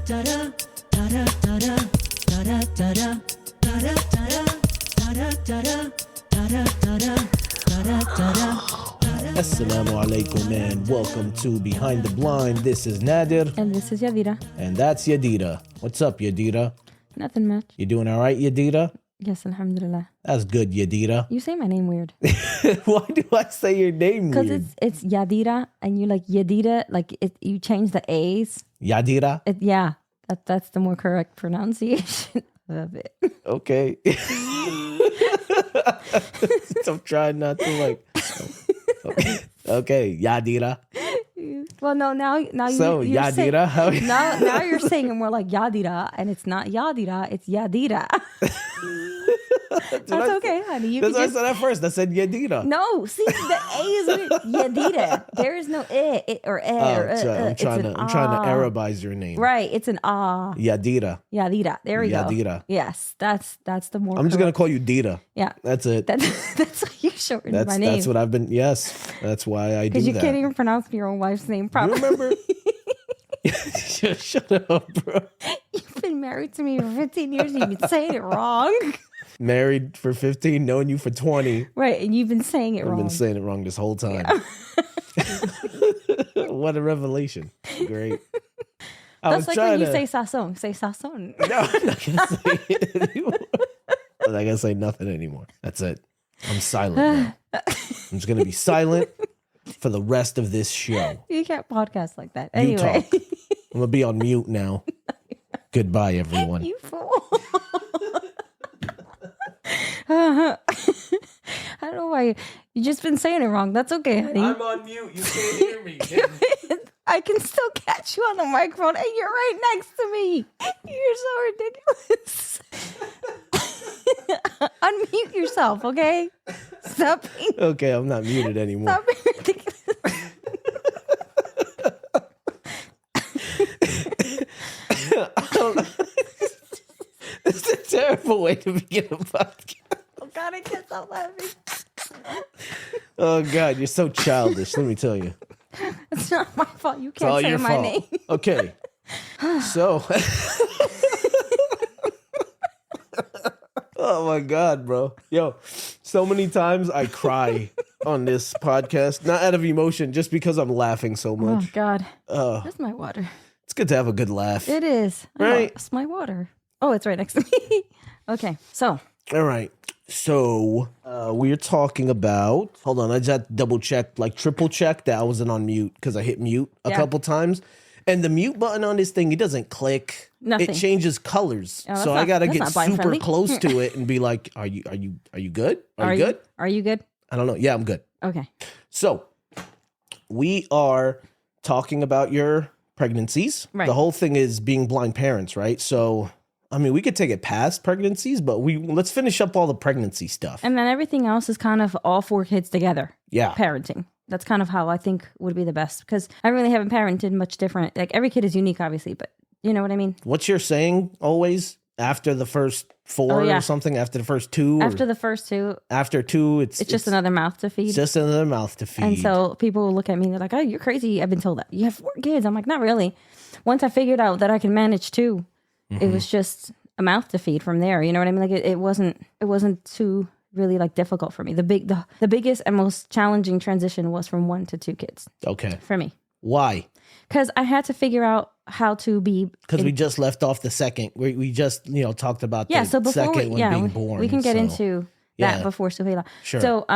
Assalamu alaikum and welcome to Behind the Blind. This is Nadir. And this is Yadira. And that's Yadira. What's up, Yadira? Nothing much. You doing all right, Yadira? Yes, alhamdulillah. That's good, Yadira. You say my name weird. Why do I say your name weird? Because it's Yadira and you like Yadira, like you change the A's. Yadira? That's the more correct pronunciation of it. Okay. I'm trying not to like... Okay, Yadira. Well, no, now so you're Yadira. Saying, now you're saying it more like Yadira, and it's not Yadira, it's Yadira. That's okay, honey. That's what I said at first. I said Yadira. No, see, the A is Yadira. There is no or I'm trying to Arabize your name. Right, it's an ah. Yadira. Yadira. There we go. Yadira. Yes, that's the more. I'm just gonna call you Dita. Yeah, that's it. That's why you shortened my name. That's what I've been. Yes, that's why I do that. Because you can't even pronounce your own wife's name properly. You remember? Shut up, bro. You've been married to me for 15 years and you've been saying it wrong. Married for 15, knowing you for 20. Right, and you've been saying it wrong. I've been saying it wrong this whole time. Yeah. What a revelation. Great. That's like when you say sazon. Say sazon. No, I'm not going to say it anymore. I'm not going to say nothing anymore. That's it. I'm silent now. I'm just going to be silent for the rest of this show. You can't podcast like that. Anyway. You talk. I'm going to be on mute now. Goodbye, everyone. You fool. I don't know why you just been saying it wrong. That's okay, honey. I'm on mute. You can't hear me. I can still catch you on the microphone, and you're right next to me. You're so ridiculous. Unmute yourself, okay? Stop. Okay, I'm not muted anymore. Stop being ridiculous. It's a terrible way to begin a podcast. Oh God, I can't stop laughing. Oh God, you're so childish. Let me tell you. It's not my fault. You can't say my name. Okay. So. Oh my God, bro. Yo, so many times I cry on this podcast, not out of emotion, just because I'm laughing so much. Oh God. That's my water. It's good to have a good laugh. It is. Right? It's my water. Oh, it's right next to me. Okay, so. All right. So we're talking about, hold on, I just had to double check, like triple check that I wasn't on mute because I hit mute a couple times. And the mute button on this thing, it doesn't click. Nothing. It changes colors. So I got to get super close to it and be like, are you good? Are you good? Are you good? I don't know. Yeah, I'm good. Okay. So we are talking about your pregnancies. Right. The whole thing is being blind parents, right? So I mean, we could take it past pregnancies, but let's finish up all the pregnancy stuff. And then everything else is kind of all 4 kids together. Yeah. Parenting. That's kind of how I think would be the best, because I really haven't parented much different. Like every kid is unique, obviously, but you know what I mean? What's your saying always? After the first 4 or something? After the first 2? After the first 2. After 2, it's just another mouth to feed. It's just another mouth to feed. And so people will look at me and they're like, oh, you're crazy. I've been told that. You have 4 kids. I'm like, not really. Once I figured out that I can manage 2, it was just a mouth to feed from there. You know what I mean? Like it wasn't too really like difficult for me. The biggest and most challenging transition was from 1 to 2 kids. Okay. For me. Why? Because I had to figure out how to be. Because we just left off the second. We just talked about the so before second one being born. We can get into that before Suhaylah. Sure. So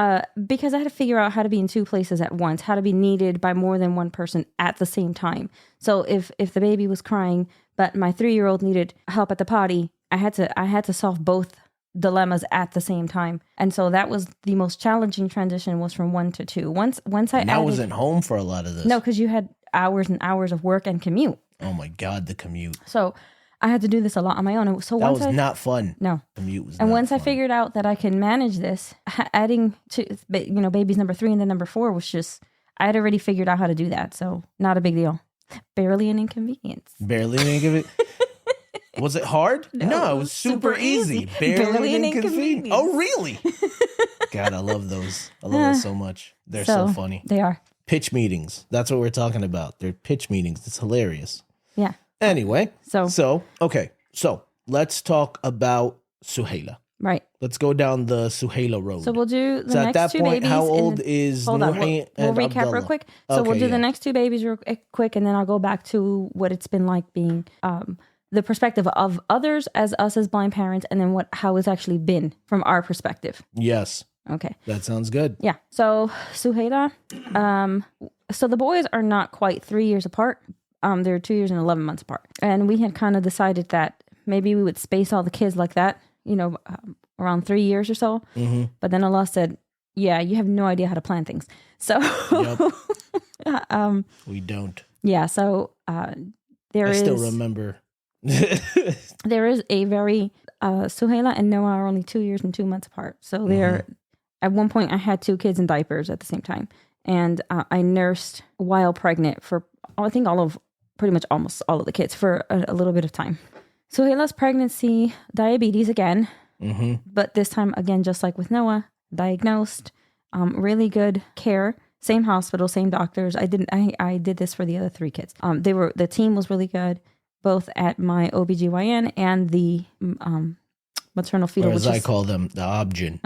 because I had to figure out how to be in 2 places at once, how to be needed by more than one person at the same time. So if the baby was crying, but my 3-year-old needed help at the potty, I had to solve both dilemmas at the same time. And so that was the most challenging transition, was from 1 to 2. Once I wasn't home for a lot of this. No, because you had hours and hours of work and commute. Oh my God, the commute. So I had to do this a lot on my own. So that was not fun. No. Commute was and not once fun. I figured out that I can manage this, adding to, babies number 3 and then number 4 was just, I had already figured out how to do that. So not a big deal. Barely an inconvenience. Barely an inconvenience. Was it hard? No, it was super easy. Barely an inconvenience. Oh, really? God, I love those. I love those so much. They're so funny. They are. Pitch meetings. That's what we're talking about. They're pitch meetings. It's hilarious. Yeah. Anyway, So okay. So let's talk about Suhaylah. right. Let's go down the Suhaylah road. So we'll do the So next at that two point, babies. how old is Hold on. Nurhan We'll and recap Abdullah? real quick. So we'll do the next two babies real quick, and then I'll go back to what it's been like being the perspective of others as us as blind parents, and then how it's actually been from our perspective. Yes. Okay. That sounds good. Yeah. So Suhaylah, so the boys are not quite 3 years apart. They're 2 years and 11 months apart. And we had kind of decided that maybe we would space all the kids like that, around 3 years or so. Mm-hmm. But then Allah said, yeah, you have no idea how to plan things. So we don't. Yeah. So I still remember. There is a very, Suhaylah and Noah are only 2 years and 2 months apart. So they're, at one point I had 2 kids in diapers at the same time. And I nursed while pregnant for, I think pretty much almost all of the kids for a little bit of time. Suhaylah's pregnancy, diabetes again, but this time again, just like with Noah, diagnosed, really good care, same hospital, same doctors. I did this for the other 3 kids. The team was really good, both at my OBGYN and the maternal fetal, or as I call them, the obgyn.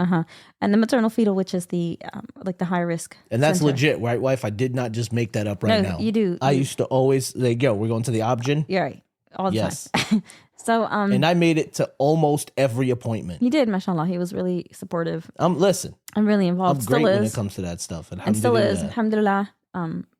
And the maternal fetal, which is the like the high risk. And that's center. legit, right, wife? I did not just make that up now. You do. I used to always say, yo, we're going to the obgyn. You're right. All the time. So and I made it to almost every appointment. He did, mashallah. He was really supportive. Listen. I'm really involved. I'm great when it comes to that stuff. And still is. Alhamdulillah.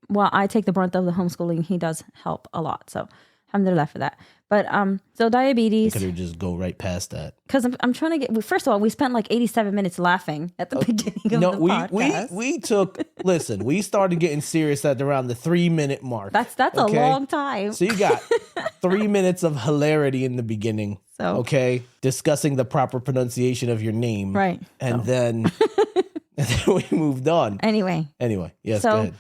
While I take the brunt of the homeschooling, he does help a lot. So alhamdulillah for that. But so diabetes. Could have just go right past that. Because I'm trying to get. First of all, we spent like 87 minutes laughing at the beginning of the podcast. we took. Listen, we started getting serious at around the 3-minute mark. That's a long time. So you got 3 minutes of hilarity in the beginning. So discussing the proper pronunciation of your name, right? And then we moved on. Anyway, yes. Go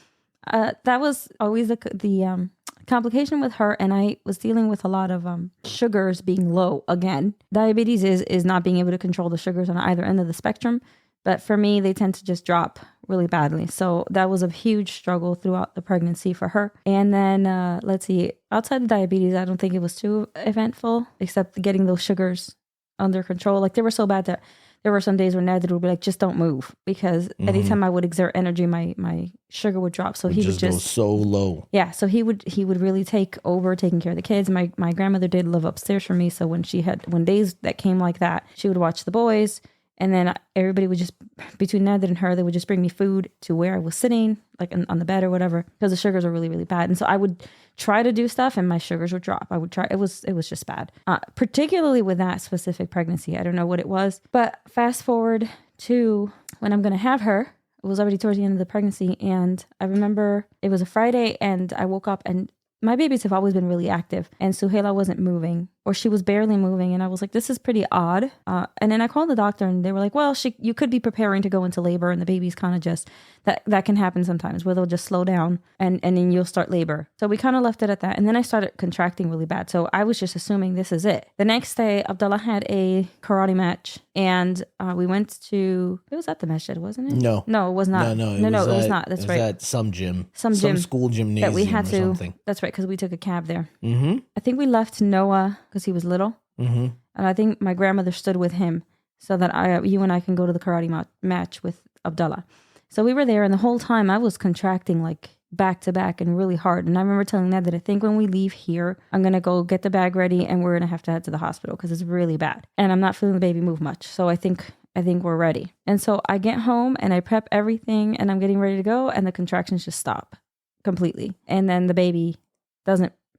ahead. That was always the complication with her, and I was dealing with a lot of sugars being low again. Diabetes is not being able to control the sugars on either end of the spectrum, but for me, they tend to just drop really badly. So that was a huge struggle throughout the pregnancy for her. And then, let's see, outside the diabetes, I don't think it was too eventful, except getting those sugars under control. Like they were so bad that there were some days where Nadir would be like, just don't move, because anytime I would exert energy, my sugar would drop. So he would just go so low. Yeah. So he would really take over taking care of the kids. My grandmother did live upstairs for me. So when days that came like that, she would watch the boys. And then everybody would just, between Nadir and her, they would just bring me food to where I was sitting, like on the bed or whatever, because the sugars were really, really bad. And so I would try to do stuff and my sugars would drop. I would try. It was just bad, particularly with that specific pregnancy. I don't know what it was. But fast forward to when I'm going to have her, it was already towards the end of the pregnancy. And I remember it was a Friday and I woke up and my babies have always been really active, and Suhaylah wasn't moving, or she was barely moving. And I was like, this is pretty odd. And then I called the doctor and they were like, well, you could be preparing to go into labor, and the baby's kind of just, that can happen sometimes where they'll just slow down and then you'll start labor. So we kind of left it at that. And then I started contracting really bad. So I was just assuming this is it. The next day, Abdullah had a karate match, and we went to, it was at the masjid, wasn't it? No, it was not. No, it was not. That's right. It was at some gym. Some school gymnasium that we had to. Something. That's right, because we took a cab there. Mm-hmm. I think we left Noah because he was little. Mm-hmm. And I think my grandmother stood with him so that you and I can go to the karate match with Abdullah. So we were there, and the whole time I was contracting like back to back and really hard. And I remember telling Ned that I think when we leave here, I'm going to go get the bag ready and we're going to have to head to the hospital because it's really bad. And I'm not feeling the baby move much. So I think we're ready. And so I get home and I prep everything and I'm getting ready to go, and the contractions just stop completely. And then the baby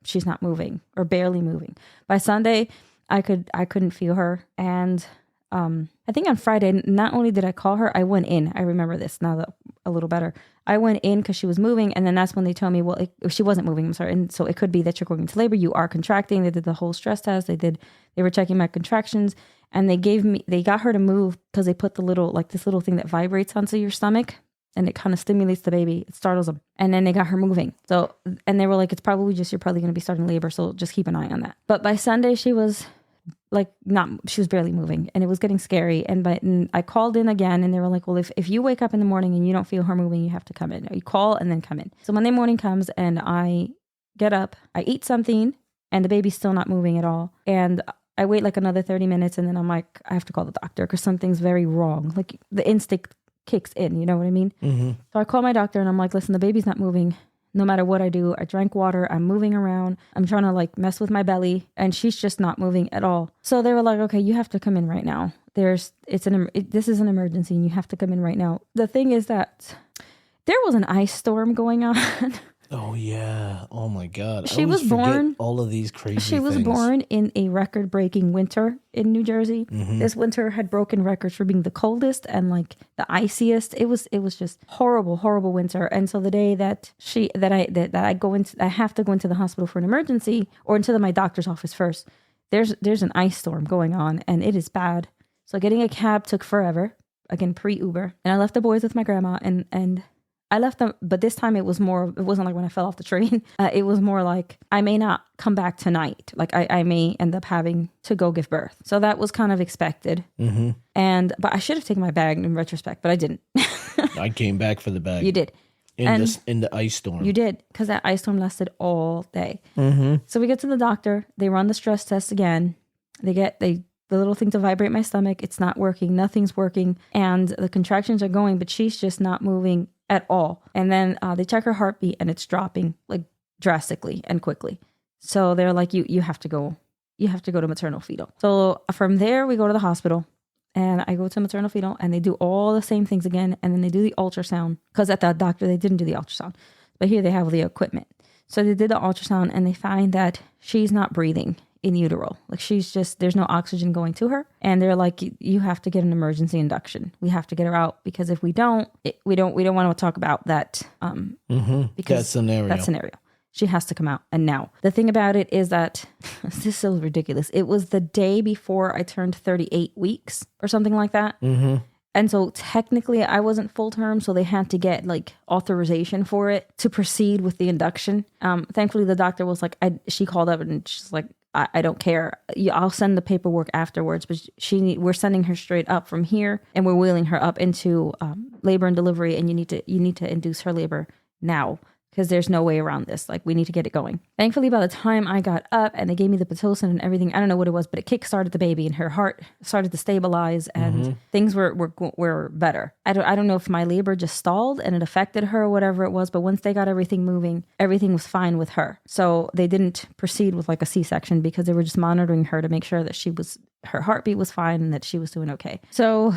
she's not moving or barely moving. By Sunday, I couldn't feel her. And I think on Friday, not only did I call her, I went in. I remember this now a little better. I went in because she was moving, and then that's when they told me, well, she wasn't moving. I'm sorry. And so it could be that you're going into labor. You are contracting. They did the whole stress test. They were checking my contractions, and they got her to move because they put this little thing that vibrates onto your stomach, and it kind of stimulates the baby. It startles them. And then they got her moving. So, and they were like, you're probably going to be starting labor. So just keep an eye on that. But by Sunday, she was she was barely moving, and it was getting scary. And I called in again, and they were like, well, if you wake up in the morning and you don't feel her moving, you have to come in. You call and then come in. So Monday morning comes, and I get up, I eat something, and the baby's still not moving at all. And I wait like another 30 minutes, and then I'm like, I have to call the doctor because something's very wrong. Like the instinct kicks in, you know what I mean? Mm-hmm. So I call my doctor and I'm like, listen, the baby's not moving. No matter what I do, I drank water, I'm moving around, I'm trying to like mess with my belly, and she's just not moving at all. So they were like, okay, you have to come in right now. This is an emergency and you have to come in right now. The thing is that there was an ice storm going on. Oh yeah. Oh my God. She was born. All of these crazy She was things. born in a record-breaking winter in New Jersey. Mm-hmm. This winter had broken records for being the coldest and like the iciest. It was just horrible, horrible winter. And so the day that I have to go into the hospital for an emergency or into my doctor's office first. There's an ice storm going on and it is bad. So getting a cab took forever. Again, pre-Uber, and I left the boys with my grandma and. I left them, but this time it wasn't like when I fell off the train. It was more like I may not come back tonight. Like I may end up having to go give birth. So that was kind of expected. Mm-hmm. But I should have taken my bag in retrospect, but I didn't. I came back for the bag. You did. In the ice storm. You did, because that ice storm lasted all day. Mm-hmm. So we get to the doctor. They run the stress test again. The little thing to vibrate my stomach. It's not working. Nothing's working. And the contractions are going, but she's just not moving at all. And then they check her heartbeat and it's dropping like drastically and quickly. So they're like, you have to go to maternal fetal. So from there we go to the hospital and I go to maternal fetal and they do all the same things again. And then they do the ultrasound, because at that doctor, they didn't do the ultrasound, but here they have the equipment. So they did the ultrasound and they find that she's not breathing in utero. Like there's no oxygen going to her. And they're like, you have to get an emergency induction. We have to get her out, because if we don't, we don't want to talk about that. Because that scenario, she has to come out. And now the thing about it is that this is so ridiculous. It was the day before I turned 38 weeks or something like that. Mm-hmm. And so technically I wasn't full term, so they had to get like authorization for it to proceed with the induction. Thankfully the doctor was like, she called up and she's like, I don't care. I'll send the paperwork afterwards, but we're sending her straight up from here, and we're wheeling her up into labor and delivery, and you need to induce her labor now, because there's no way around this. Like, we need to get it going. Thankfully, by the time I got up and they gave me the Pitocin and everything, I don't know what it was, but it kickstarted the baby and her heart started to stabilize and things were better. I don't know if my labor just stalled and it affected her or whatever it was, but once they got everything moving, everything was fine with her. So they didn't proceed with like a C-section, because they were just monitoring her to make sure that her heartbeat was fine and that she was doing okay. So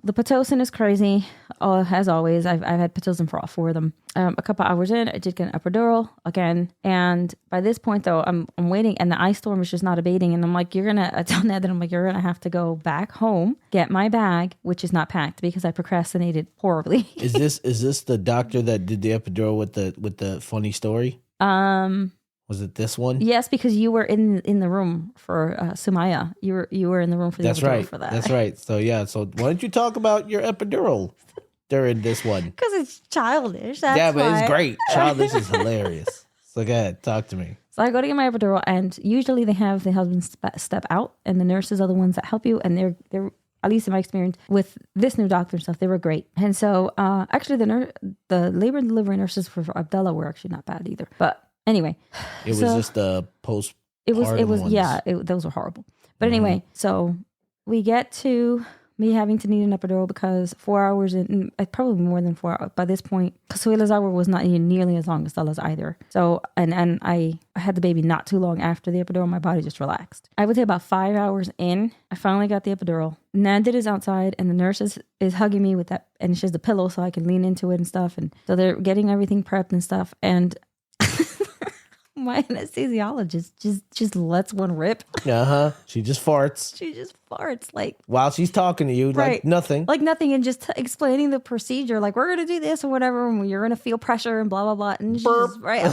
the Pitocin is crazy. As always, I've had Pitocin for all four of them. A couple hours in, I did get an epidural again. And by this point, though, I'm waiting, and the ice storm is just not abating. And I'm like, I tell Ned that I'm like, you're going to have to go back home, get my bag, which is not packed because I procrastinated horribly. Is this the doctor that did the epidural with the funny story? Was it this one? Yes, because you were in the room for Suhaylah. You were in the room for the epidural for that. That's right. So yeah. So why don't you talk about your epidural during this one? Because it's childish. That's but why. It's great. Childish is hilarious. So go ahead, talk to me. So I go to get my epidural, and usually they have the husband step out, and the nurses are the ones that help you, and they're at least in my experience with this new doctor and stuff, they were great. And so actually the labor and delivery nurses for Abdullah were actually not bad either. But anyway, it was just the post. It was ones. Yeah. Those were horrible. But anyway, so we get to me having to need an epidural because 4 hours in, probably more than 4 hours by this point. Suhaylah's hour was not nearly as long as Stella's either. So and I had the baby not too long after the epidural. My body just relaxed. I would say about 5 hours in, I finally got the epidural. Nadir is outside, and the nurse is hugging me with that, and she has the pillow so I can lean into it and stuff. And so they're getting everything prepped and stuff. And my anesthesiologist just lets one rip. She just farts. Like while she's talking to you, right. like nothing, and just explaining the procedure. Like, we're gonna do this or whatever, and you're gonna feel pressure and blah blah blah. And she's right,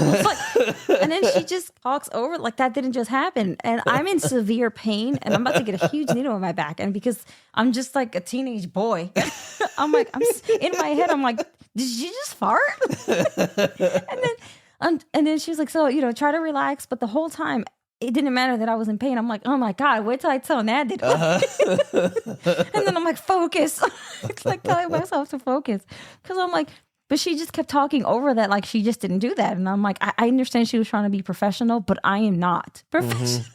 and then she just talks over like that didn't just happen. And I'm in severe pain, and I'm about to get a huge needle in my back, and because I'm just like a teenage boy, I'm in my head. I'm like, did you just fart? And then she was like, so, try to relax. But the whole time, it didn't matter that I was in pain. I'm like, oh my God, wait till I tell Nadir. And then I'm like, focus. It's like telling myself to focus. Because I'm like, But she just kept talking over that like she just didn't do that. And I'm like, I understand she was trying to be professional, but I am not professional.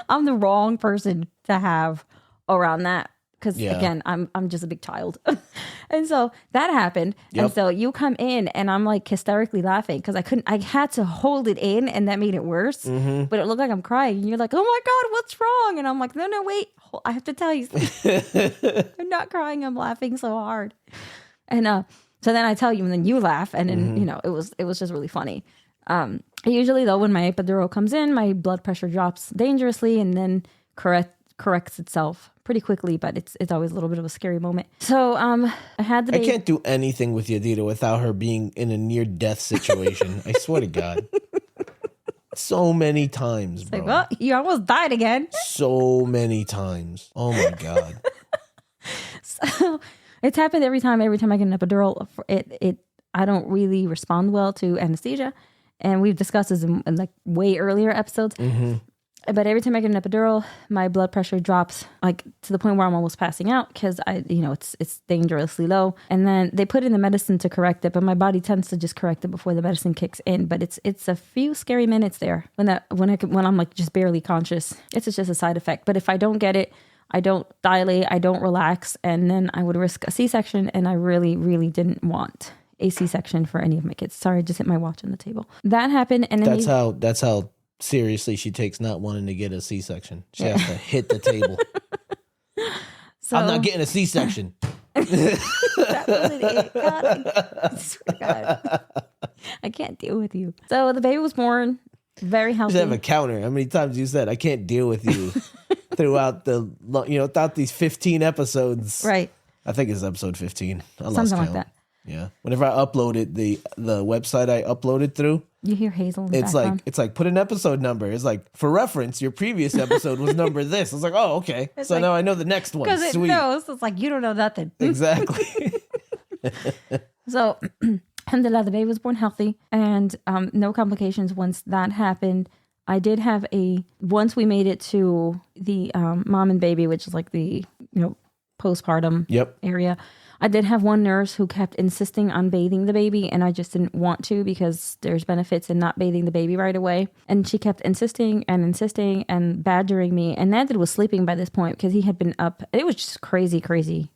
I'm the wrong person to have around that. Because again, I'm just a big child. And so that happened. Yep. And so you come in and I'm like hysterically laughing because I had to hold it in and that made it worse. But it looked like I'm crying. And you're like, oh my God, what's wrong? And I'm like, no, wait, I have to tell you something. I'm not crying. I'm laughing so hard. And so then I tell you and then you laugh. And then, you know, it was just really funny. Usually though, when my epidural comes in, my blood pressure drops dangerously and then corrects itself pretty quickly, but it's always a little bit of a scary moment. So I had the baby. I can't do anything with Yadira without her being in a near-death situation. I swear to God. So many times, bro. Like, well, you almost died again. So many times. Oh my God. So it's happened every time I get an epidural. I don't really respond well to anesthesia. And we've discussed this in like way earlier episodes. But every time I get an epidural, my blood pressure drops like to the point where I'm almost passing out because it's dangerously low. And then they put in the medicine to correct it, but my body tends to just correct it before the medicine kicks in. But it's a few scary minutes there when I'm like just barely conscious. It's just a side effect. But if I don't get it, I don't dilate, I don't relax, and then I would risk a C-section. And I really, really didn't want a C-section for any of my kids. Sorry, I just hit my watch on the table. That happened, and then that's how seriously she takes not wanting to get a C-section. She has to hit the table. So, I'm not getting a C-section. That wasn't it. God, I swear to God. I can't deal with you. So the baby was born very healthy. You should have a counter. How many times you said I can't deal with you throughout throughout these 15 episodes. Right. I think it's episode 15. Something like that. Yeah. Whenever I uploaded the website I uploaded through, you hear Hazel in the it's background. it's like put an episode number. It's like, for reference, your previous episode was number this. I was like, oh, okay. It's so like, now I know the next one. Because it knows. It's like, you don't know nothing. Exactly. So, alhamdulillah, the baby was born healthy and no complications once that happened. I did have once we made it to the mom and baby, which is like the, postpartum area. I did have one nurse who kept insisting on bathing the baby, and I just didn't want to because there's benefits in not bathing the baby right away. And she kept insisting and badgering me. And Nadir was sleeping by this point because he had been up. It was just crazy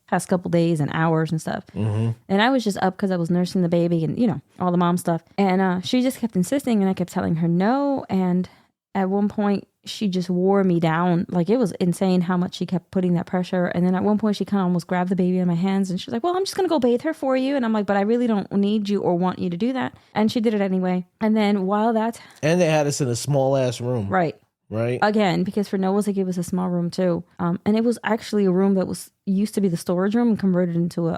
past couple days and hours and stuff. And I was just up because I was nursing the baby and, all the mom stuff. And she just kept insisting, and I kept telling her no. And at one point, she just wore me down. Like, it was insane how much she kept putting that pressure. And then at one point, she kind of almost grabbed the baby in my hands. And she was like, well, I'm just going to go bathe her for you. And I'm like, but I really don't need you or want you to do that. And she did it anyway. And then And they had us in a small-ass room. Right. Again, because for Noah's, they gave us a small room, too. And it was actually a room that used to be the storage room and converted into a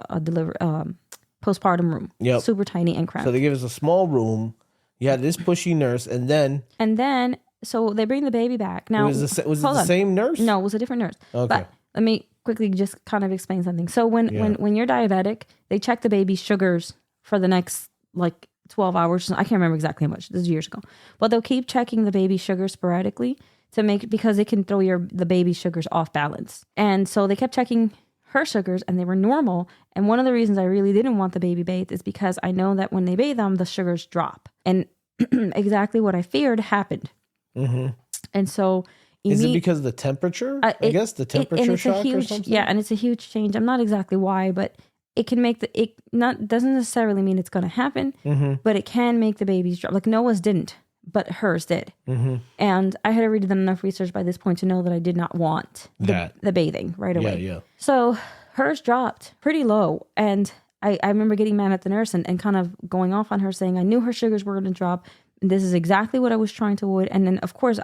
postpartum room. Yep. Super tiny and cramped. So they gave us a small room. You had this pushy nurse. And then... So they bring the baby back. Now, was it the same nurse? No, it was a different nurse. Okay. But let me quickly just kind of explain something. So when you're diabetic, they check the baby's sugars for the next 12 hours. I can't remember exactly how much. This is years ago. But they'll keep checking the baby's sugar sporadically because it can throw the baby's sugars off balance. And so they kept checking her sugars and they were normal. And one of the reasons I really didn't want the baby bathed is because I know that when they bathe them, the sugars drop. And exactly what I feared happened. And so is it because of the temperature? I guess the temperature shock or something? Yeah, and it's a huge change. I'm not exactly why, but it can make doesn't necessarily mean it's going to happen, but it can make the babies drop. Like Noah's didn't, but hers did. And I had already done enough research by this point to know that I did not want the bathing right away. Yeah. So hers dropped pretty low. And I remember getting mad at the nurse and kind of going off on her saying I knew her sugars were going to drop. This is exactly what I was trying to avoid. And then, of course,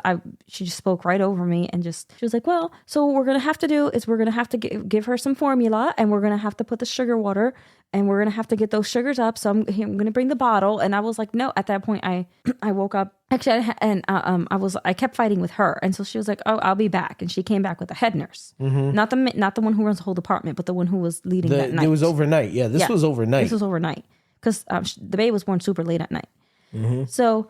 she just spoke right over me and she was like, well, so what we're going to have to do is we're going to have to give her some formula and we're going to have to put the sugar water and we're going to have to get those sugars up. So I'm going to bring the bottle. And I was like, no, at that point, I woke up. Actually, I kept fighting with her. And so she was like, oh, I'll be back. And she came back with the head nurse. Not the one who runs the whole department, but the one who was leading that night. It was overnight. Yeah, this was overnight. This was overnight because the baby was born super late at night. So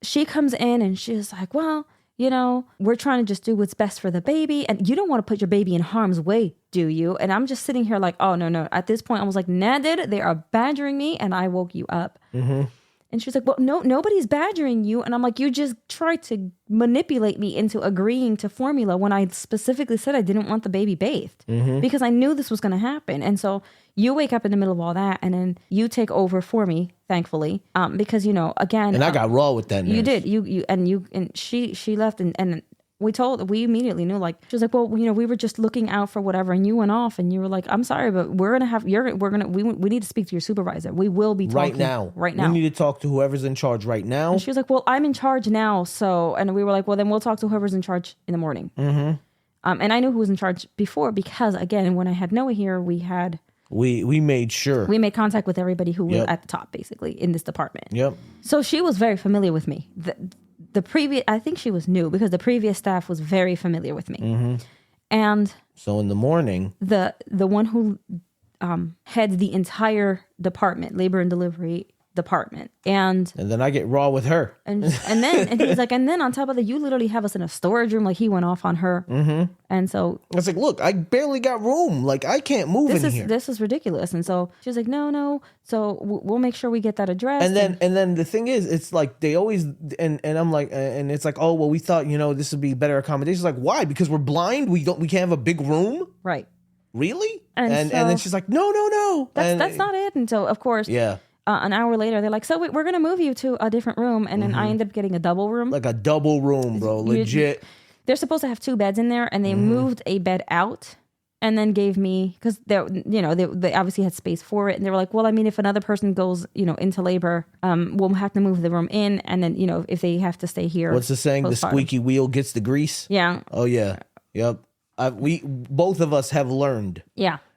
she comes in and she's like, well, we're trying to just do what's best for the baby. And you don't want to put your baby in harm's way, do you? And I'm just sitting here like, oh, no. At this point, I was like, Nadir, they are badgering me. And I woke you up. Mm-hmm. And she's like, well, no, nobody's badgering you. And I'm like, you just tried to manipulate me into agreeing to formula when I specifically said I didn't want the baby bathed because I knew this was going to happen. And so you wake up in the middle of all that and then you take over for me, thankfully, because, again. And I got raw with that nurse. You did. And she left and we immediately knew, like, she was like, well, we were just looking out for whatever. And you went off and you were like, I'm sorry, but we need to speak to your supervisor. We will be talking right now. We need to talk to whoever's in charge right now. And she was like, well, I'm in charge now. So, and we were like, well, then we'll talk to whoever's in charge in the morning. Mm-hmm. And I knew who was in charge before because, again, when I had Noah here, we made sure. We made contact with everybody who was at the top, basically, in this department. Yep. So she was very familiar with me. The previous, I think she was new because the previous staff was very familiar with me. Mm-hmm. And so in the morning, the one who heads the entire department, labor and delivery department, and then I get raw with her, and he's like, and then on top of that, you literally have us in a storage room. Like, he went off on her, and so I was like, look, I barely got room. Like, I can't move in here. This is ridiculous. And so she was like, no. So we'll make sure we get that addressed. And then the thing is, it's like they always and I'm like, and it's like, oh well, we thought this would be better accommodations. Like, why? Because we're blind. We can't have a big room, right? Really? And then she's like, no. That's not it. And so of course, an hour later, they're like, so we're going to move you to a different room. And then I ended up getting a double room. Like a double room, bro. Legit. They're supposed to have 2 beds in there, and they moved a bed out and then gave me, because they obviously had space for it. And they were like, well, I mean, if another person goes, into labor, we'll have to move the room in. And then, if they have to stay here. What's the saying? The squeaky wheel gets the grease? Yeah. Oh, yeah. Yep. We both of us have learned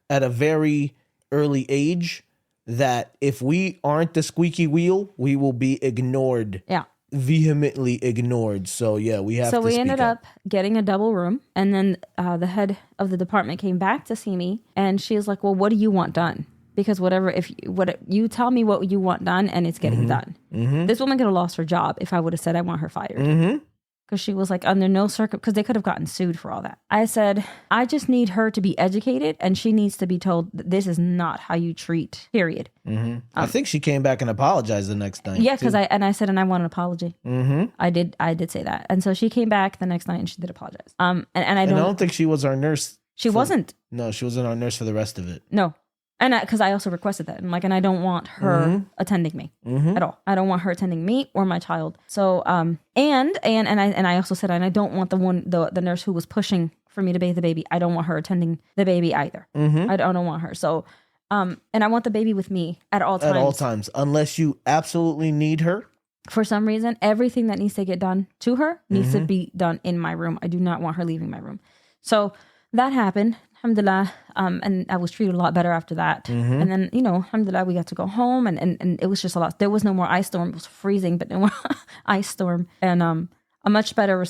at a very early age that if we aren't the squeaky wheel, we will be ignored. Yeah. Vehemently ignored. So, we have to. So we ended up getting a double room. And then the head of the department came back to see me. And she was like, well, what do you want done? Because what you tell me what you want done, and it's getting done. Mm-hmm. This woman could have lost her job if I would have said I want her fired. Mm-hmm. Because she was like, under no because they could have gotten sued for all that. I said, I just need her to be educated, and she needs to be told that this is not how you treat, period. Mm-hmm. I think she came back and apologized the next night. Yeah, because I said, and I want an apology. Mm-hmm. I did say that. And so she came back the next night and she did apologize. And I don't think she was our nurse. She wasn't. No, she wasn't our nurse for the rest of it. No. And because I also requested that. And I don't want her attending me at all. I don't want her attending me or my child. So, and I also said, and I don't want the nurse who was pushing for me to bathe the baby. I don't want her attending the baby either. Mm-hmm. I don't want her. So, and I want the baby with me at all times. At all times, unless you absolutely need her. For some reason, everything that needs to get done to her needs to be done in my room. I do not want her leaving my room. So that happened. Alhamdulillah, and I was treated a lot better after that. Mm-hmm. And then, alhamdulillah, we got to go home, and it was just a lot. There was no more ice storm. It was freezing, but no more ice storm. And a much better,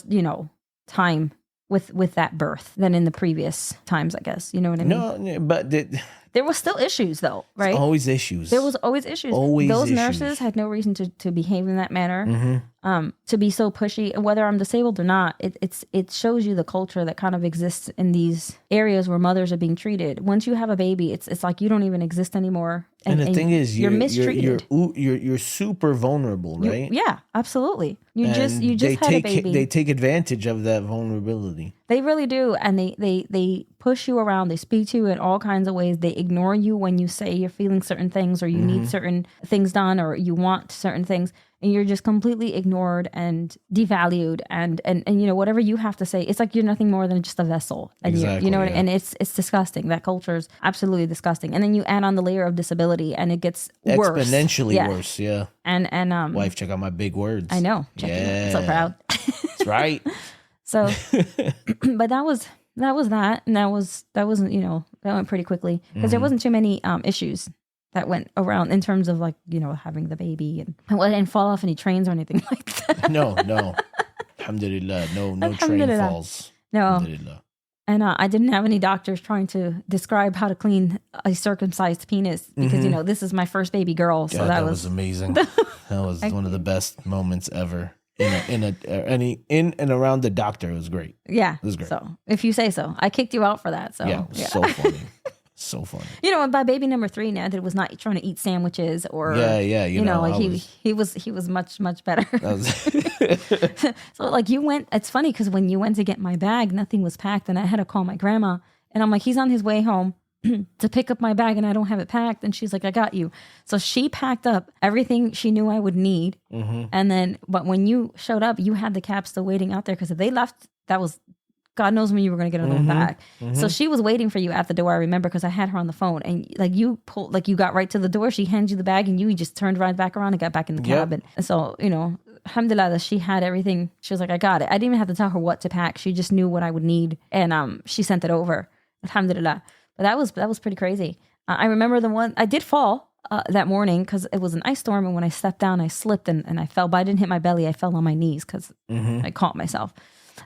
time with that birth than in the previous times, I guess. You know what I mean? No, but there was still issues, though, right? Always issues. There was always issues. Those nurses had no reason to behave in that manner, to be so pushy. Whether I'm disabled or not, it shows you the culture that kind of exists in these areas where mothers are being treated. Once you have a baby, it's like you don't even exist anymore. And the thing is, you're mistreated. You're super vulnerable, right? Yeah, absolutely. You just had a baby. They take advantage of that vulnerability. They really do, and they push you around. They speak to you in all kinds of ways. They ignore you when you say you're feeling certain things, or you need certain things done, or you want certain things, and you're just completely ignored and devalued. And whatever you have to say, it's like you're nothing more than just a vessel. And exactly, and it's disgusting. That culture is absolutely disgusting. And then you add on the layer of disability, and it gets worse. Exponentially worse. Yeah. And wife, check out my big words. I know. I'm so proud. That's right. So, but that was that, and that went pretty quickly because there wasn't too many issues that went around in terms of having the baby and fall off any trains or anything like that. No. Alhamdulillah, no train falls. No. Alhamdulillah. And I didn't have any doctors trying to describe how to clean a circumcised penis because this is my first baby girl. So God, that was amazing. That was one of the best moments ever. in and around the doctor. It was great. Yeah. It was great. So if you say so, I kicked you out for that. So Yeah, so funny. So funny. And by baby number 3, Nadir was not trying to eat sandwiches or you know like he was much better. So like you went. It's funny because when you went to get my bag, nothing was packed, and I had to call my grandma, and I'm like, he's on his way home to pick up my bag, and I don't have it packed, and she's like, I got you. So she packed up everything she knew I would need, and then but when you showed up, you had the cab still waiting out there because if they left, that was. God knows when you were going to get another bag. So she was waiting for you at the door. I remember because I had her on the phone and like you got right to the door. She handed you the bag and you just turned right back around and got back in the cab. And so, alhamdulillah that she had everything. She was like, I got it. I didn't even have to tell her what to pack. She just knew what I would need. And she sent it over. Alhamdulillah. But that was pretty crazy. I remember the one, I did fall that morning because it was an ice storm. And when I stepped down, I slipped and I fell. But I didn't hit my belly. I fell on my knees because I caught myself.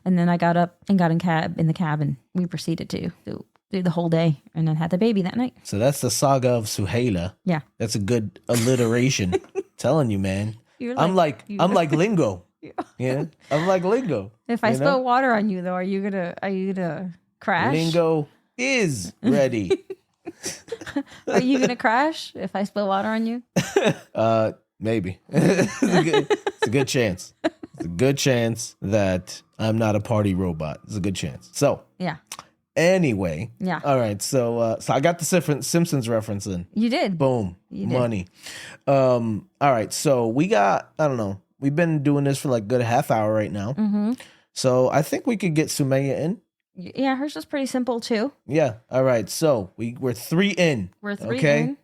And then I got up and got in the cab, and we proceeded to do the whole day, and then had the baby that night. So that's the saga of Suhaylah. Yeah, that's a good alliteration. Telling you, man. I'm like lingo. Yeah, I'm like lingo. If I spill water on you, though, are you gonna crash? Lingo is ready. Are you gonna crash if I spill water on you? Maybe. It's a good chance. It's a good chance that I'm not a party robot. It's a good chance. So yeah. Anyway. Yeah. All right. So I got the Simpsons reference in. You did. Boom. You money. Did. All right. So we got. I don't know. We've been doing this for like a good half hour right now. Mm-hmm. So I think we could get Sumayya in. Yeah, hers was pretty simple too. Yeah. All right. So we're 3 in. We're 3 in.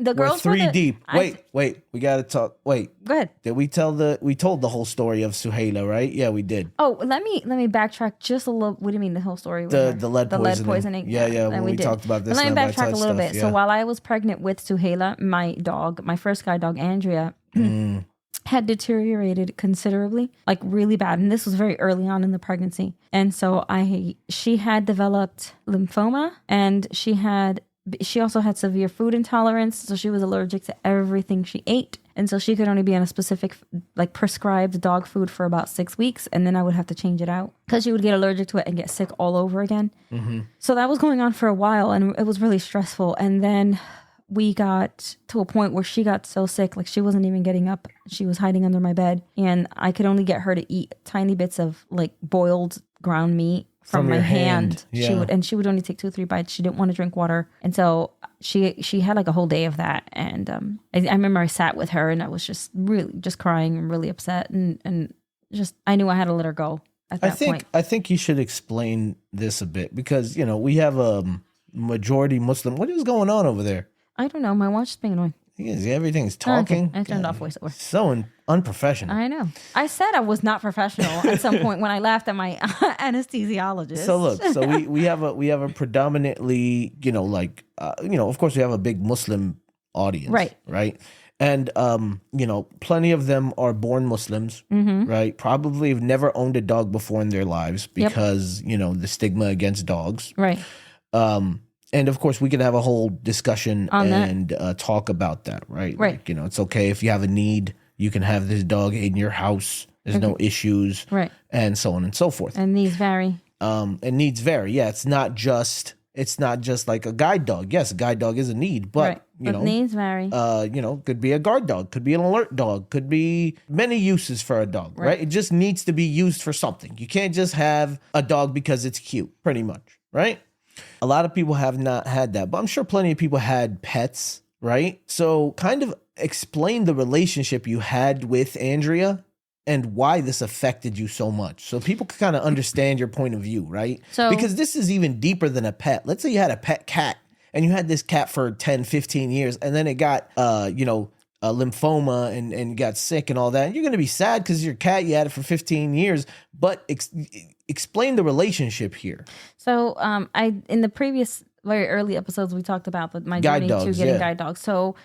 The girls we're 3 deep. Wait. We gotta talk. Wait. Go ahead. Did we told the whole story of Suhaylah, right? Yeah, we did. Oh, let me backtrack just a little. What do you mean the whole story? The lead poisoning. Yeah. When we talked about this. Let me backtrack a little bit. Yeah. So while I was pregnant with Suhaylah, my first guide dog Andrea, had deteriorated considerably, like really bad, and this was very early on in the pregnancy. And so she had developed lymphoma, and she also had severe food intolerance, so she was allergic to everything she ate. And so she could only be on a specific, like, prescribed dog food for about 6 weeks, and then I would have to change it out because she would get allergic to it and get sick all over again. Mm-hmm. So that was going on for a while, and it was really stressful. And then we got to a point where she got so sick, like she wasn't even getting up. She was hiding under my bed, and I could only get her to eat tiny bits of, like, boiled ground meat from my hand. Yeah. She would only take 2-3 bites. She didn't want to drink water. And so she had like a whole day of that. And I remember I sat with her and I was just really just crying and really upset. And just, I knew I had to let her go at that point. I think you should explain this a bit because, we have a majority Muslim. What is going on over there? I don't know. My watch is being annoying. Everything's talking. Okay. I turned off voiceover. So unprofessional. I know. I said I was not professional at some point when I laughed at my anesthesiologist. So look, we have a predominantly, of course we have a big Muslim audience, right? And plenty of them are born Muslims, right? Probably have never owned a dog before in their lives because the stigma against dogs, right? And of course, we could have a whole discussion and talk about that, right? Right. Like, it's okay if you have a need, you can have this dog in your house. There's no issues, right? And so on and so forth. And needs vary. And needs vary. Yeah, it's not just like a guide dog. Yes, a guide dog is a need, but needs vary. Could be a guard dog, could be an alert dog, could be many uses for a dog, right? It just needs to be used for something. You can't just have a dog because it's cute, pretty much, right? A lot of people have not had that, but I'm sure plenty of people had pets, right? So kind of explain the relationship you had with Andrea and why this affected you so much. So people can kind of understand your point of view, right? So, because this is even deeper than a pet. Let's say you had a pet cat and you had this cat for 10, 15 years and then it got, a lymphoma and got sick and all that. And you're going to be sad because your cat, you had it for 15 years, but explain the relationship here. So in the previous very early episodes, we talked about my journey to getting guide dogs. So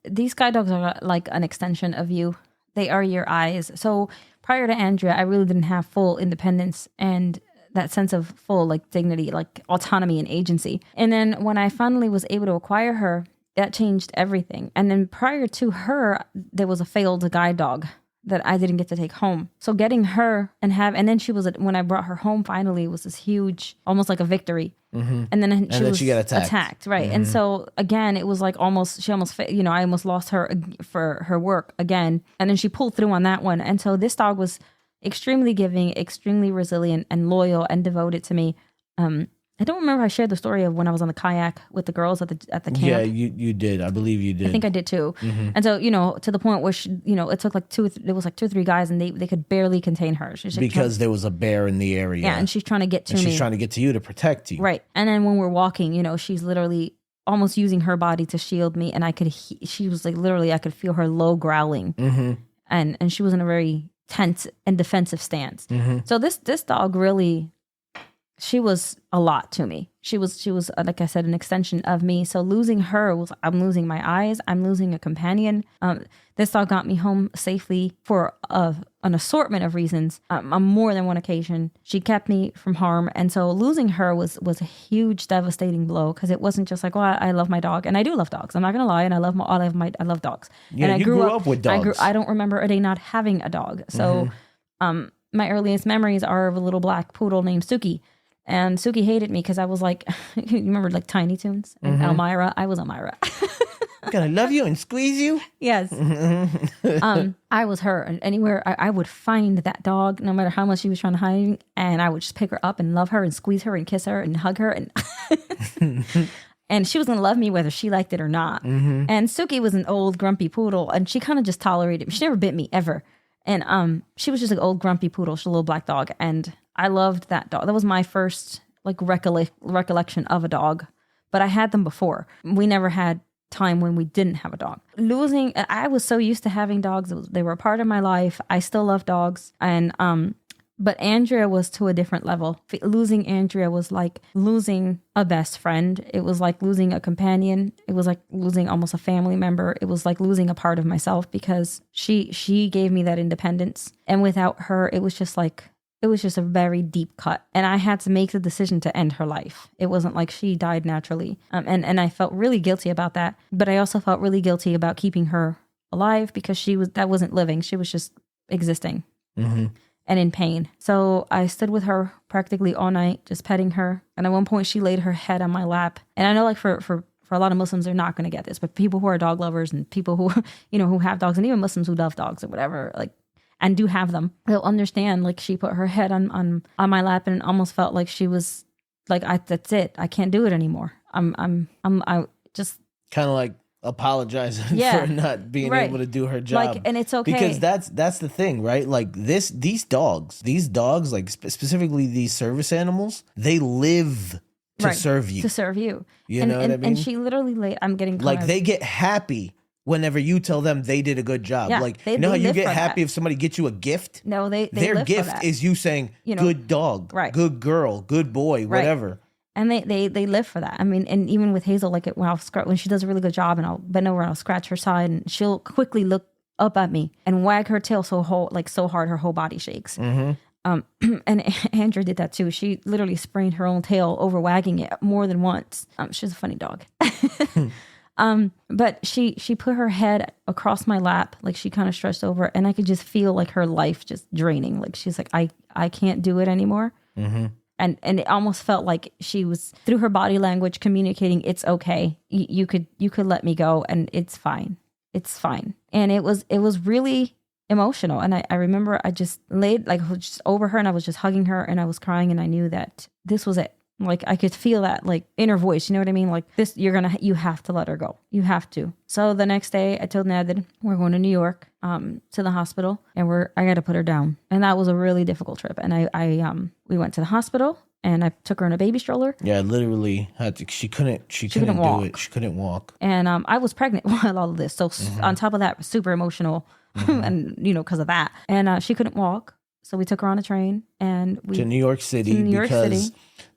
these guide dogs are like an extension of you. They are your eyes. So prior to Andrea, I really didn't have full independence and that sense of full like dignity, like autonomy and agency. And then when I finally was able to acquire her, that changed everything. And then prior to her, there was a failed guide dog that I didn't get to take home. So getting her and then she was, when I brought her home finally, it was this huge, almost like a victory. Mm-hmm. And then she got attacked. Right. Mm-hmm. And so again, it was like I almost, I almost lost her for her work again. And then she pulled through on that one. And so this dog was extremely giving, extremely resilient and loyal and devoted to me. I don't remember if I shared the story of when I was on the kayak with the girls at the camp. Yeah, you did. I believe you did. I think I did too. Mm-hmm. And so, to the point where it took like it was like 2 or 3 guys and they could barely contain her. Because there was a bear in the area. Yeah, and she's trying to get to me. She's trying to get to you to protect you. Right. And then when we're walking, she's literally almost using her body to shield me, and she was like literally I could feel her low growling. Mm-hmm. And she was in a very tense and defensive stance. Mm-hmm. So this dog really, she was a lot to me. She was like I said, an extension of me. So losing her I'm losing my eyes. I'm losing a companion. This dog got me home safely for an assortment of reasons. On more than one occasion, she kept me from harm. And so losing her was a huge, devastating blow, because it wasn't just like, well, I love my dog, and I do love dogs. I'm not gonna lie, and I love dogs. Yeah, and I grew up with dogs. I don't remember a day not having a dog. So, my earliest memories are of a little black poodle named Suki. And Suki hated me because I was like, you remember like Tiny Toons and Elmira? I was Elmira. I'm gonna love you and squeeze you. Yes. I was her. And anywhere I would find that dog, no matter how much she was trying to hide me, and I would just pick her up and love her and squeeze her and kiss her and hug her. And and she was going to love me whether she liked it or not. Mm-hmm. And Suki was an old grumpy poodle, and she kind of just tolerated me. She never bit me ever. And she was just an old grumpy poodle. She's a little black dog. And I loved that dog. That was my first like recollection of a dog. But I had them before. We never had time when we didn't have a dog. I was so used to having dogs. They were a part of my life. I still love dogs. And but Andrea was to a different level. Losing Andrea was like losing a best friend. It was like losing a companion. It was like losing almost a family member. It was like losing a part of myself, because she gave me that independence. And without her, it was just a very deep cut. And I had to make the decision to end her life. It wasn't like she died naturally. And I felt really guilty about that. But I also felt really guilty about keeping her alive, because that wasn't living. She was just existing. Mm-hmm. And in pain. So I stood with her practically all night, just petting her. And at one point she laid her head on my lap. And I know like for a lot of Muslims, they're not going to get this, but people who are dog lovers and people who, who have dogs, and even Muslims who love dogs or whatever, like, and do have them, they'll understand. Like, she put her head on my lap, and it almost felt like she was like, that's it. I can't do it anymore. I just kind of like apologizing for not being able to do her job. Like, and it's okay, because that's the thing, right? Like these dogs, like specifically these service animals, they live to serve you. To serve you. You know what I mean? And she literally I'm getting like they get happy whenever you tell them they did a good job. Yeah, like, you know how you get happy that. if somebody gets you a gift? No, they their live gift for that. is you saying, good dog, good girl, good boy, whatever. And they live for that. I mean, and even with Hazel, like when she does a really good job, and I'll bend over and I'll scratch her side, and she'll quickly look up at me and wag her tail so hard her whole body shakes. Mm-hmm. And Andrea did that too. She literally sprained her own tail over wagging it more than once. She's a funny dog. But she put her head across my lap, like she kind of stretched over, and I could just feel like her life just draining. Like she's like, I can't do it anymore. Mm-hmm. And it almost felt like she was, through her body language, communicating, it's okay. You could let me go, and it's fine. It's fine. And it was really emotional. And I remember I just laid like just over her, and I was just hugging her, and I was crying, and I knew that this was it. Like I could feel that like inner voice, you know what I mean? Like this, you have to let her go. You have to. So the next day I told Nadir, we're going to New York, to the hospital, and I got to put her down. And that was a really difficult trip. And we went to the hospital, and I took her in a baby stroller. Yeah, literally she couldn't walk. do it. She couldn't walk. And I was pregnant while all of this. So on top of that, super emotional, and because of that. And she couldn't walk. So we took her on a train, and to New York City, because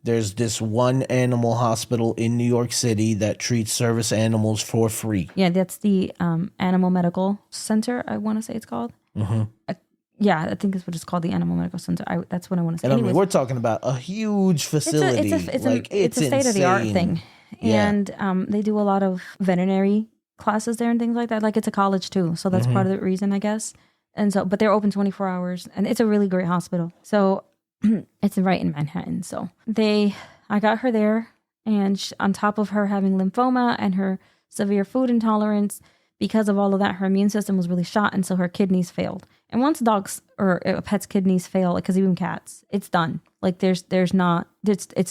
there's this one animal hospital in New York City that treats service animals for free. Yeah, that's the Animal Medical Center, I want to say it's called. Mm-hmm. Yeah, I think that's what it's called, the Animal Medical Center. That's what I want to say. And I mean, we're talking about a huge facility. It's a state-of-the-art thing. Yeah. And they do a lot of veterinary classes there and things like that. Like, it's a college too. So that's part of the reason, I guess. And so, but they're open 24 hours and it's a really great hospital. So it's right in Manhattan. So I got her there, and on top of her having lymphoma and her severe food intolerance, because of all of that, her immune system was really shot. And so her kidneys failed. And once dogs or a pet's kidneys fail, like, cause even cats, it's done. Like it's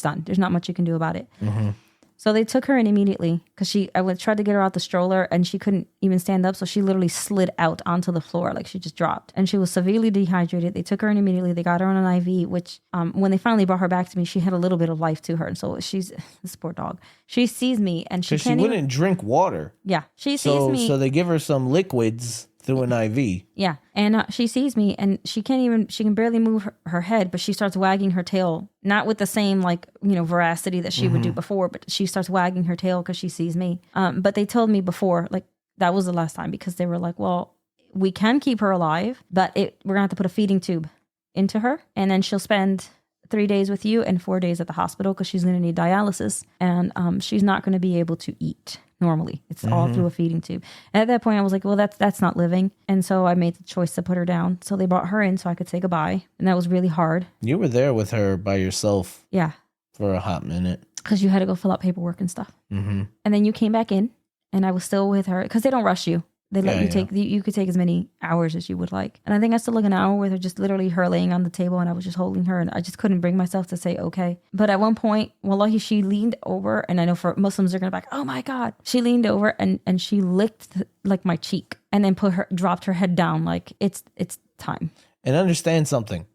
done. There's not much you can do about it. Mm-hmm. So they took her in immediately because I tried to get her out the stroller and she couldn't even stand up. So she literally slid out onto the floor. Like she just dropped, and she was severely dehydrated. They took her in immediately. They got her on an IV, which when they finally brought her back to me, she had a little bit of life to her. And so this poor dog, she sees me and she wouldn't drink water. Yeah. She sees me. So they give her some liquids through an IV. Yeah. And she sees me and she can barely move her head, but she starts wagging her tail, not with the same veracity that she would do before, but she starts wagging her tail because she sees me. But they told me before, like, that was the last time, because they were like, well, we can keep her alive, but we're gonna have to put a feeding tube into her, and then she'll spend 3 days with you and 4 days at the hospital because she's gonna need dialysis, and she's not gonna be able to eat normally. It's all through a feeding tube. And at that point I was like, well, that's not living. And so I made the choice to put her down. So they brought her in so I could say goodbye. And that was really hard. You were there with her by yourself. Yeah. For a hot minute. Because you had to go fill out paperwork and stuff. Mm-hmm. And then you came back in and I was still with her because they don't rush you. They let you could take as many hours as you would like. And I think I still like an hour with her, just literally her laying on the table, and I was just holding her, and I just couldn't bring myself to say okay. But at one point, wallahi, she leaned over, and I know for Muslims they're gonna be like, oh my God. She leaned over and she licked like my cheek and then dropped her head down like it's time. And understand something.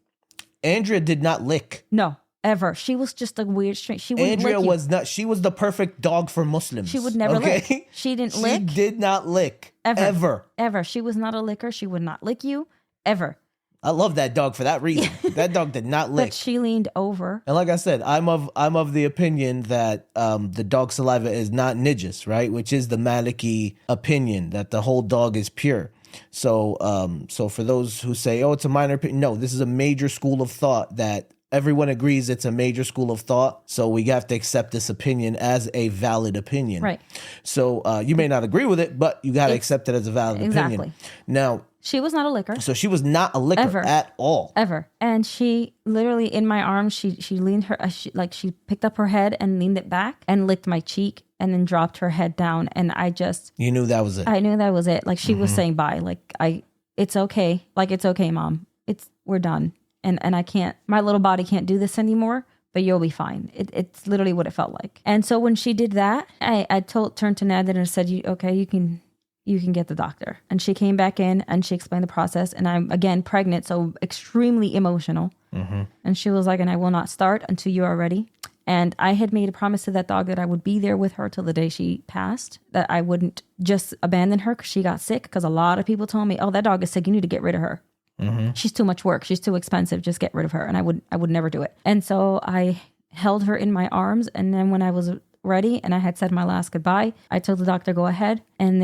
Andrea did not lick. No. Ever. She was just a weird strange. She wouldn't Andrea lick you. was not. She was the perfect dog for Muslims. She would never lick. She didn't lick. She did not lick. Ever. She was not a licker. She would not lick you. Ever. I love that dog for that reason. That dog did not lick. But she leaned over. And like I said, I'm of the opinion that the dog saliva is not najis, right? Which is the Maliki opinion that the whole dog is pure. So for those who say, oh, it's a minor opinion, no, this is a major school of thought that everyone agrees it's a major school of thought, so we have to accept this opinion as a valid opinion. Right. So you may not agree with it, but you got to accept it as a valid opinion. Now, she was not a licker. So she was not a licker at all. Ever. And she literally, in my arms, she leaned her, she picked up her head and leaned it back and licked my cheek and then dropped her head down. And I just... You knew that was it. I knew that was it. Like, she was saying bye. Like, it's okay. Like, it's okay, Mom. We're done. And I can't, my little body can't do this anymore, but you'll be fine. It's literally what it felt like. And so when she did that, I turned to Nadir and said, okay, you can get the doctor. And she came back in and she explained the process. And I'm, again, pregnant, so extremely emotional. Mm-hmm. And she was like, and I will not start until you are ready. And I had made a promise to that dog that I would be there with her till the day she passed, that I wouldn't just abandon her because she got sick. Because a lot of people told me, oh, that dog is sick. You need to get rid of her. Mm-hmm. She's too much work. She's too expensive. Just get rid of her. And I would never do it. And so I held her in my arms. And then when I was ready and I had said my last goodbye, I told the doctor, go ahead. And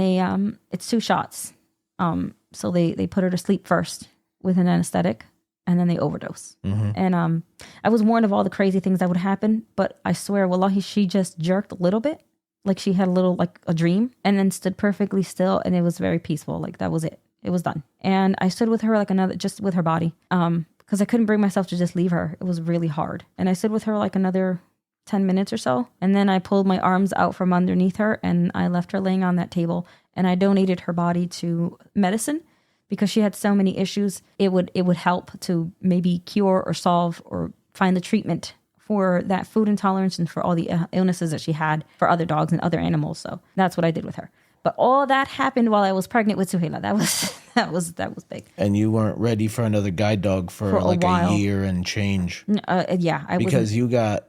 it's 2 shots. So they put her to sleep first with an anesthetic, and then they overdose. Mm-hmm. And I was warned of all the crazy things that would happen, but I swear, wallahi, she just jerked a little bit. Like she had a little, like a dream, and then stood perfectly still. And it was very peaceful. Like that was it. It was done. And I stood with her just with her body, because I couldn't bring myself to just leave her. It was really hard. And I stood with her like another 10 minutes or so. And then I pulled my arms out from underneath her and I left her laying on that table. And I donated her body to medicine because she had so many issues. It would help to maybe cure or solve or find the treatment for that food intolerance and for all the illnesses that she had for other dogs and other animals. So that's what I did with her. But all that happened while I was pregnant with Suhaylah. That was big. And you weren't ready for another guide dog for like a year and change. Yeah, because you got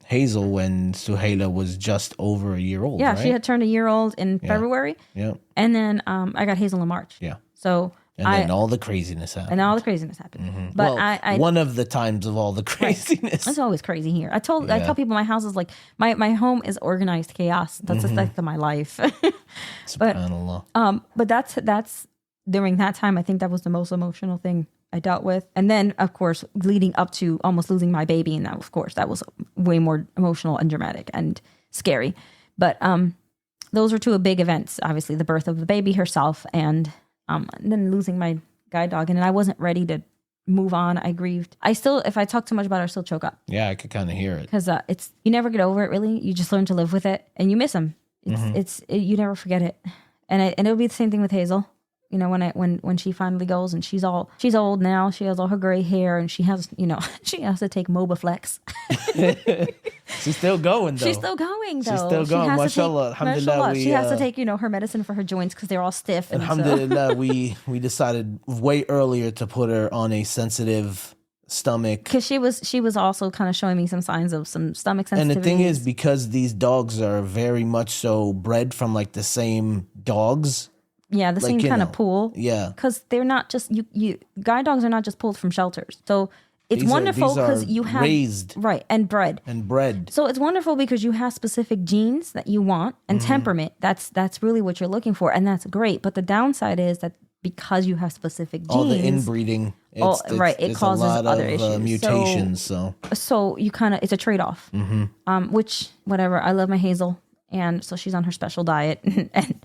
Hazel when Suhaylah was just over a year old. Yeah, right? She had turned a year old in February. Yeah. And then I got Hazel in March. Yeah. So then all the craziness happened. Mm-hmm. But I one of the times of all the craziness. Right. It's always crazy here. I tell people my house is like my home is organized chaos. That's just like my life. SubhanAllah. But that's during that time, I think that was the most emotional thing I dealt with. And then of course, leading up to almost losing my baby, and that was way more emotional and dramatic and scary. But those were 2 big events, obviously the birth of the baby herself and And then losing my guide dog, and I wasn't ready to move on. I grieved. If I talk too much about it, I still choke up. Yeah, I could kind of hear it. Because you never get over it, really. You just learn to live with it, and you miss him. You never forget it. And it'll be the same thing with Hazel. You know, when she finally goes, and she's old now. She has all her gray hair, and she has to take Mobaflex. She's still going though. She's still going. Mashallah, alhamdulillah. She has to take her medicine for her joints because they're all stiff. And alhamdulillah, we decided way earlier to put her on a sensitive stomach, because she was also kind of showing me some signs of some stomach sensitivity. And the thing is, because these dogs are very much so bred from like the same dogs. Yeah, the same kind of pool. Yeah. Because they're not just, guide dogs are not just pulled from shelters. So it's wonderful because you have raised. Right, and bred. So it's wonderful because you have specific genes that you want and temperament. That's really what you're looking for. And that's great. But the downside is that because you have specific genes. All the inbreeding. It causes other issues. Mutations. So you kind of, it's a trade-off. Which, whatever, I love my Hazel. And so she's on her special diet.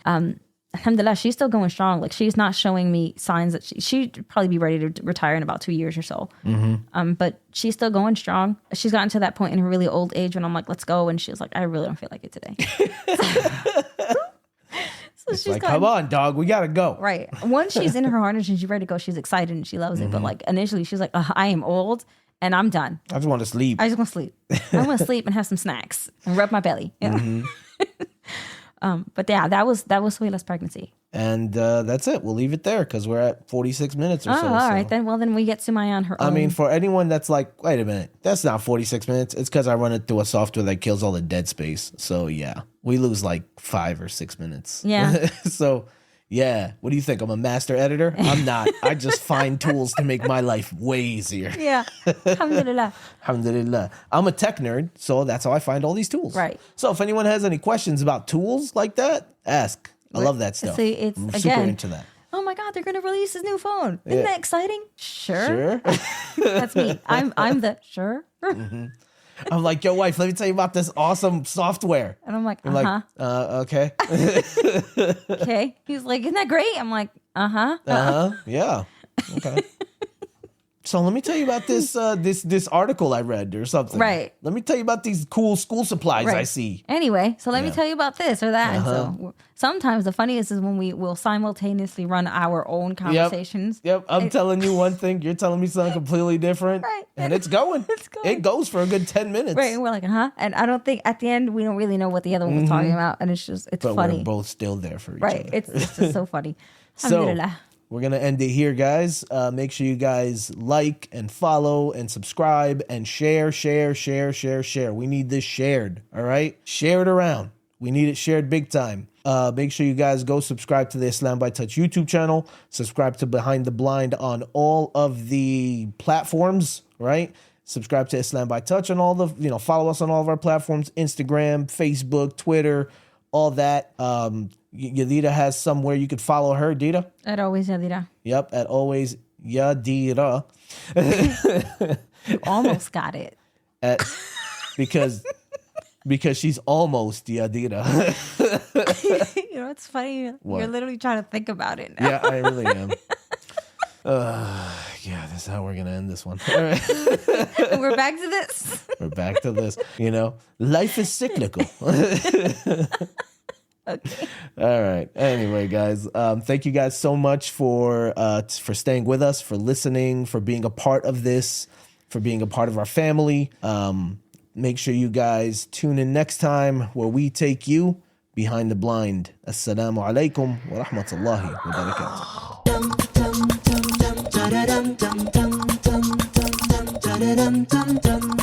And alhamdulillah, she's still going strong. Like, she's not showing me signs that she'd probably be ready to retire in about 2 years or so. But she's still going strong. She's gotten to that point in her really old age when I'm like, let's go. And she's like, I really don't feel like it today. So she's like, come on, dog, we gotta go. Right. Once she's in her harness and she's ready to go, she's excited and she loves it. But like initially, she's like, I am old and I'm done. I just want to sleep. I want to sleep and have some snacks and rub my belly. You know? But yeah, that was Suhaylah's pregnancy. And that's it. We'll leave it there because we're at 46 minutes or so. All right, then. Well, then we get Sumaya on her own. I mean, for anyone that's like, wait a minute, that's not 46 minutes. It's because I run it through a software that kills all the dead space. So yeah, we lose like 5 or 6 minutes. Yeah. So yeah, what do you think? I'm a master editor? I'm not. I just find tools to make my life way easier. Yeah. Alhamdulillah. Alhamdulillah. I'm a tech nerd, so that's how I find all these tools. Right. So if anyone has any questions about tools like that, ask. I love that stuff. See, it's I'm again, super into that. Oh my God, they're going to release this new phone. Isn't that exciting? Sure. Sure. That's me. I'm the sure. I'm like, yo, wife, let me tell you about this awesome software. And I'm like, okay. Okay. He's like, isn't that great? I'm like, yeah. Okay. So let me tell you about this this article I read or something. Right. Let me tell you about these cool school supplies I see. Anyway, so let me tell you about this or that. And so sometimes the funniest is when we will simultaneously run our own conversations. Yep. I'm telling you one thing, you're telling me something completely different. Right. And it's going. It goes for a good 10 minutes. Right. And we're like, And I don't think at the end we don't really know what the other one was talking about. And it's but funny. We're both still there for each other. Right. It's just so funny. Alhamdulillah. We're going to end it here, guys. Make sure you guys like and follow and subscribe and share. We need this shared, all right? Share it around. We need it shared big time. Make sure you guys go subscribe to the Islam by Touch YouTube channel. Subscribe to Behind the Blind on all of the platforms, right? Subscribe to Islam by Touch on all the, follow us on all of our platforms, Instagram, Facebook, Twitter, all that. Yadira has somewhere you could follow her, Dita. At Always Yadira. Yep, at Always Yadira. You almost got it. Because she's almost Yadira. It's funny. What? You're literally trying to think about it now. Yeah, I really am. Yeah, that's how we're going to end this one. All right. We're back to this. We're back to this. Life is cyclical. Okay. All right. Anyway, guys, thank you guys so much for staying with us, for listening, for being a part of this, for being a part of our family. Make sure you guys tune in next time where we take you behind the blind. Assalamu alaikum wa rahmatullahi wa barakatuh.